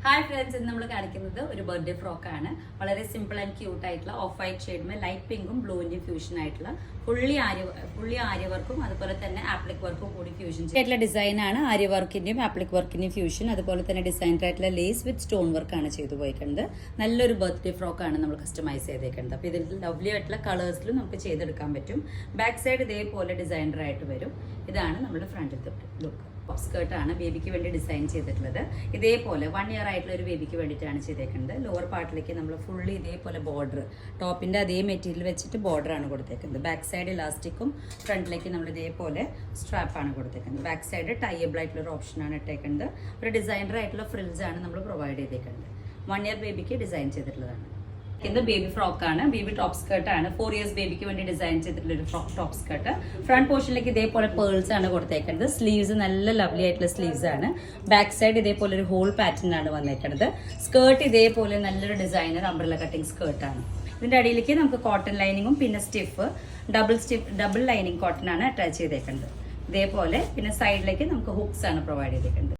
Hi friends, ഇന്ന് നമ്മൾ കാണിക്കുന്നത് ഒരു ബർത്ത്ഡേ ഫ്രോക്കാണ്. വളരെ സിമ്പിൾ ആൻഡ് ക്യൂട്ട് ആയിട്ടുള്ള ഓഫ് വൈറ്റ് ഷെയ്ഡും ലൈറ്റ് പിങ്കും ബ്ലൂവിന്റെയും ഫ്യൂഷൻ ആയിട്ടുള്ള ഫുള്ളി ആര്യ വർക്കും അതുപോലെ തന്നെ ആപ്ലിക് വർക്കും കൂടി ഫ്യൂഷൻ ചെയ്തിട്ടുള്ള ഡിസൈനാണ്. ആര്യ വർക്കിന്റെയും ആപ്ലിക് വർക്കിന്റെയും ഫ്യൂഷൻ, അതുപോലെ തന്നെ ഡിസൈൻഡ് ആയിട്ടുള്ള ലേസ് വിത്ത് സ്റ്റോൺ വർക്കാണ് ചെയ്തു പോയിക്കുന്നത്. നല്ലൊരു ബർത്ത്ഡേ ഫ്രോക്കാണ് നമ്മൾ കസ്റ്റമൈസ് ചെയ്തേക്കുന്നത്. അപ്പോൾ ഇതിൽ ലവ്ലി ആയിട്ടുള്ള കളേഴ്സിലും നമുക്ക് ചെയ്തെടുക്കാൻ പറ്റും. ബാക്ക് സൈഡ് ഇതേപോലെ ഡിസൈനർ ആയിട്ട് വരും. ഇതാണ് നമ്മുടെ ഫ്രണ്ടിലത്തെ ലുക്ക്. ടോപ്പ് സ്കേർട്ടാണ് ബേബിക്ക് വേണ്ടി ഡിസൈൻ ചെയ്തിട്ടുള്ളത്. ഇതേപോലെ 1 ഇയർ ആയിട്ടുള്ള ഒരു ബേബിക്ക് വേണ്ടിയിട്ടാണ് ചെയ്തേക്കുന്നത്. ലോവർ പാർട്ടിലേക്ക് നമ്മൾ ഫുള്ളി ഇതേപോലെ ബോർഡർ, ടോപ്പിന്റെ അതേ മെറ്റീരിയൽ വെച്ചിട്ട് ബോർഡറാണ് കൊടുത്തേക്കുന്നത്. ബാക്ക് സൈഡ് ഇലാസ്റ്റിക്കും ഫ്രണ്ടിലേക്ക് നമ്മൾ ഇതേപോലെ സ്ട്രാപ്പാണ് കൊടുത്തേക്കുന്നത്. ബാക്ക് സൈഡ് ടൈബിൾ ആയിട്ടുള്ള ഒരു ഓപ്ഷനാണ് ഇട്ടേക്കുന്നത്. ഒരു ഡിസൈനർ ആയിട്ടുള്ള ഫ്രിൽസ് ആണ് നമ്മൾ പ്രൊവൈഡ് ചെയ്തേക്കുന്നത്. 1 ഇയർ ബേബിക്ക് ഡിസൈൻ ചെയ്തിട്ടുള്ളതാണ്. ഇത് ബേബി ഫ്രോക്കാണ്, ബേബി ടോപ്പ് സ്കേർട്ട് ആണ്. 4 ഇയേഴ്സ് ബേബിക്ക് വേണ്ടി ഡിസൈൻ ചെയ്തിട്ടുള്ള ഒരു ടോപ്പ് സ്കേർട്ട്. ഫ്രണ്ട് പോർഷനിലേക്ക് ഇതേപോലെ പേൾസ് ആണ് കൊടുത്തേക്കുന്നത്. സ്ലീവ്സ് നല്ല ലവ്ലി ആയിട്ടുള്ള സ്ലീവ്സ് ആണ്. ബാക്ക് സൈഡ് ഇതേപോലെ ഒരു ഹോൾ പാറ്റേൺ ആണ് വന്നേക്കുന്നത്. സ്കേർട്ട് ഇതേപോലെ നല്ലൊരു ഡിസൈനർ അംബ്രല്ല കട്ടിംഗ് സ്കേർട്ടാണ്. ഇതിന്റെ അടിയിലേക്ക് നമുക്ക് കോട്ടൺ ലൈനിങ്ങും പിന്നെ ഡബിൾ ലൈനിങ് കോട്ടൺ ആണ് അറ്റാച്ച് ചെയ്തേക്കുന്നത്. ഇതേപോലെ പിന്നെ സൈഡിലേക്ക് നമുക്ക് ഹുക്സ് ആണ് പ്രൊവൈഡ് ചെയ്തേക്കുന്നത്.